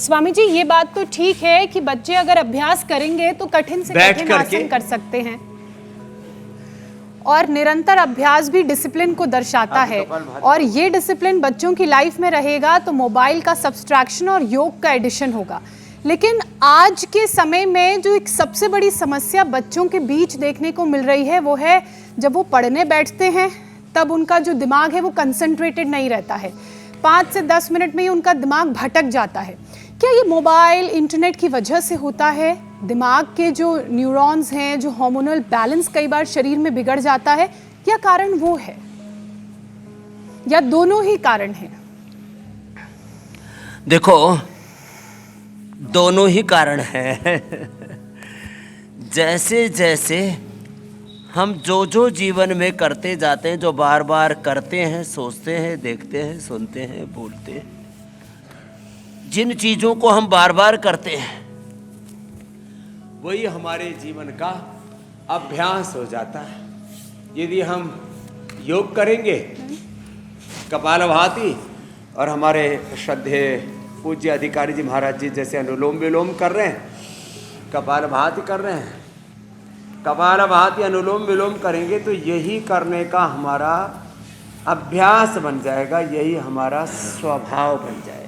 स्वामी जी, ये बात तो ठीक है कि बच्चे अगर अभ्यास करेंगे तो कठिन से कठिन आसन कर सकते हैं, और निरंतर अभ्यास भी डिसिप्लिन को दर्शाता है। और ये डिसिप्लिन बच्चों की लाइफ में रहेगा तो मोबाइल का सब्सट्रैक्शन और योग का एडिशन होगा। लेकिन आज के समय में जो एक सबसे बड़ी समस्या बच्चों के बीच देखने को मिल रही है वो है जब वो पढ़ने बैठते हैं तब उनका जो दिमाग है वो कंसंट्रेटेड नहीं रहता है। 5 से 10 मिनट में ही उनका दिमाग भटक जाता है। क्या ये मोबाइल इंटरनेट की वजह से होता है? दिमाग के जो न्यूरॉन्स हैं, जो हार्मोनल बैलेंस कई बार शरीर में बिगड़ जाता है, क्या कारण वो है या दोनों ही कारण हैं? देखो, दोनों ही कारण हैं। जैसे जैसे हम जो जीवन में करते जाते हैं, जो बार बार करते हैं, सोचते हैं, देखते हैं, सुनते हैं, बोलते हैं, जिन चीज़ों को हम बार बार करते हैं वही हमारे जीवन का अभ्यास हो जाता है। यदि हम योग करेंगे कपालभाति, और हमारे श्रद्धेय पूज्य अधिकारी जी महाराज जी जैसे अनुलोम विलोम कर रहे हैं, कपालभाति कर रहे हैं, कपालभाति अनुलोम विलोम करेंगे तो यही करने का हमारा अभ्यास बन जाएगा, यही हमारा स्वभाव बन जाएगा।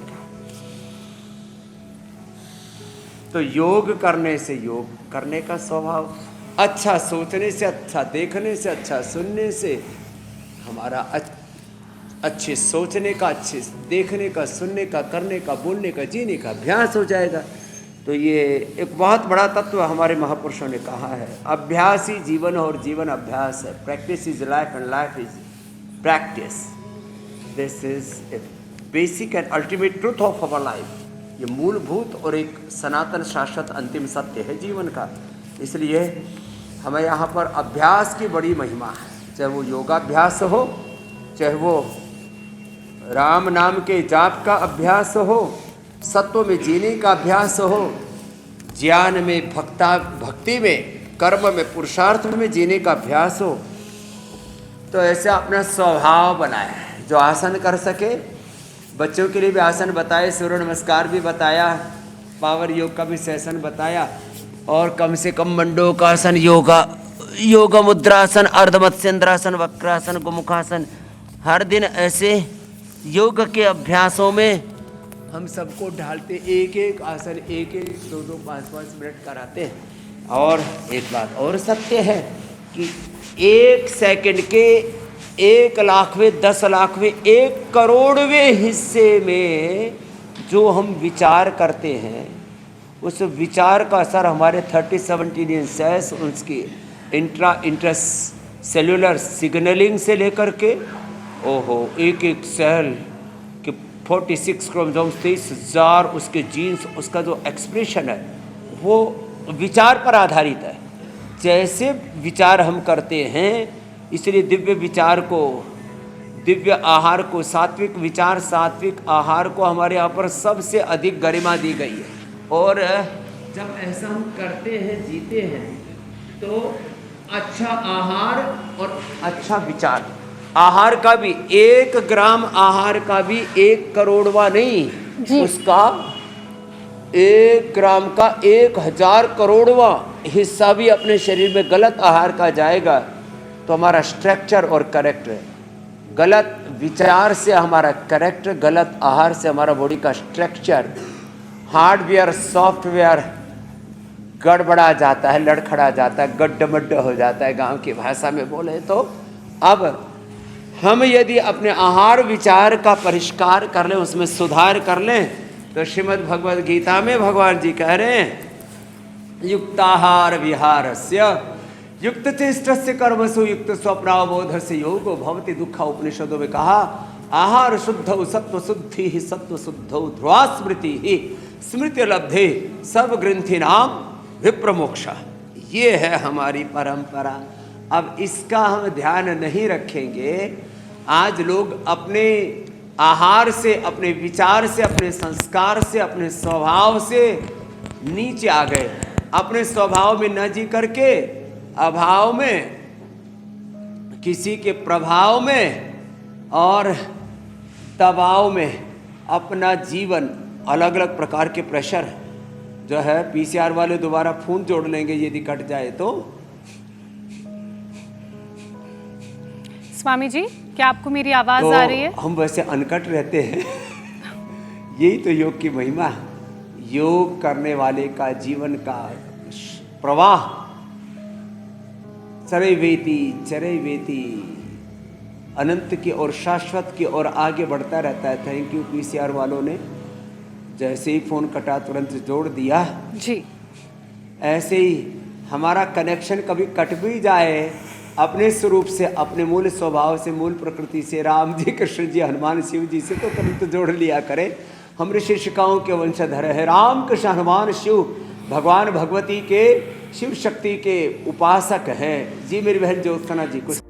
तो योग करने से योग करने का स्वभाव, अच्छा सोचने से, अच्छा देखने से, अच्छा सुनने से हमारा अच्छे सोचने का, अच्छे देखने का, सुनने का, करने का, बोलने का, जीने का अभ्यास हो जाएगा। तो ये एक बहुत बड़ा तत्व हमारे महापुरुषों ने कहा है, अभ्यास ही जीवन और जीवन अभ्यास है। Practice is life and life is practice. This is a basic and ultimate truth of our life. ये मूलभूत और एक सनातन शाश्वत अंतिम सत्य है जीवन का। इसलिए हमें यहाँ पर अभ्यास की बड़ी महिमा है, चाहे वो योगाभ्यास हो, चाहे वो राम नाम के जाप का अभ्यास हो, सत्व में जीने का अभ्यास हो, ज्ञान में, भक्ति में, कर्म में, पुरुषार्थ में जीने का अभ्यास हो। तो ऐसे अपना स्वभाव बनाए, जो आसन कर सके। बच्चों के लिए भी आसन बताए, सूर्य नमस्कार भी बताया, पावर योग का भी सेशन बताया, और कम से कम मंडूकासन, योगा मुद्रासन, अर्धमत्स्येंद्रासन, वक्रासन, गोमुखासन, हर दिन ऐसे योग के अभ्यासों में हम सबको ढालते, एक एक आसन, एक एक 2-2, 5-5 मिनट कराते हैं। और एक बात और सत्य है कि 1 सेकंड के 1 लाखवें, 10 लाखवें, 1 करोड़वें हिस्से में जो हम विचार करते हैं, उस विचार का असर हमारे 37 ट्रिलियन सेल्स, उसकी इंट्रस सेलुलर सिग्नलिंग से लेकर के एक एक सेल के 46 क्रोमोसोम्स, 23,000 उसके जीन्स, उसका जो एक्सप्रेशन है वो विचार पर आधारित है। जैसे विचार हम करते हैं, इसलिए दिव्य विचार को, दिव्य आहार को, सात्विक विचार, सात्विक आहार को हमारे यहाँ पर सबसे अधिक गरिमा दी गई है। और जब ऐसा हम करते हैं, जीते हैं, तो अच्छा आहार और अच्छा विचार, आहार का भी 1 ग्राम आहार का भी 1 करोड़वा नहीं, उसका 1 ग्राम का 1000 करोड़वा हिस्सा भी अपने शरीर में गलत आहार का जाएगा तो हमारा स्ट्रक्चर और करेक्टर, गलत विचार से हमारा करेक्टर, गलत आहार से हमारा बॉडी का स्ट्रक्चर, हार्डवेयर, सॉफ्टवेयर गड़बड़ा जाता है, लड़खड़ा जाता है, गड्ढमड्ढ हो जाता है, गांव की भाषा में बोले तो। अब हम यदि अपने आहार विचार का परिष्कार कर लें, उसमें सुधार कर लें, तो श्रीमद् भगवद गीता में भगवान जी कह रहे हैं, युक्ताहार विहारस्य युक्त चेष्टस्य कर्मसु युक्त स्वप्नावबोधस्य योगो भवति दुःख। उपनिषदों में कहा, आहार शुद्धौ सत्व शुद्धि ही सत्व शुद्धौ ध्रुवा स्मृति ही स्मृति लब्धे सब ग्रंथि नाम विप्रमोक्ष। ये है हमारी परंपरा। अब इसका हम ध्यान नहीं रखेंगे, आज लोग अपने आहार से, अपने विचार से, अपने संस्कार से, अपने स्वभाव से नीचे आ गए। अपने स्वभाव में न जी करके अभाव में, किसी के प्रभाव में और दबाव में अपना जीवन अलग अलग प्रकार के प्रेशर जो है, पीसीआर वाले दोबारा खून जोड़ लेंगे यदि कट जाए तो। स्वामी जी, क्या आपको मेरी आवाज तो आ रही है? हम वैसे अनकट रहते हैं। यही तो योग की महिमा है। योग करने वाले का जीवन का प्रवाह चरैवेति अनंत की और शाश्वत की ओर आगे बढ़ता रहता है। थैंक यू पीसीआर वालों ने, जैसे ही फोन कटा तुरंत जोड़ दिया जी। ऐसे ही हमारा कनेक्शन कभी कट भी जाए अपने स्वरूप से, अपने मूल स्वभाव से, मूल प्रकृति से, राम जी, कृष्ण जी, हनुमान, शिव जी से, तो तुरंत जोड़ लिया करें। हम ऋषिशिकाओं के वंशधर है। राम कृष्ण हनुमान शिव भगवान भगवती के, शिव शक्ति के उपासक हैं। जी मेरी बहन ज्योत्सना जी कुछ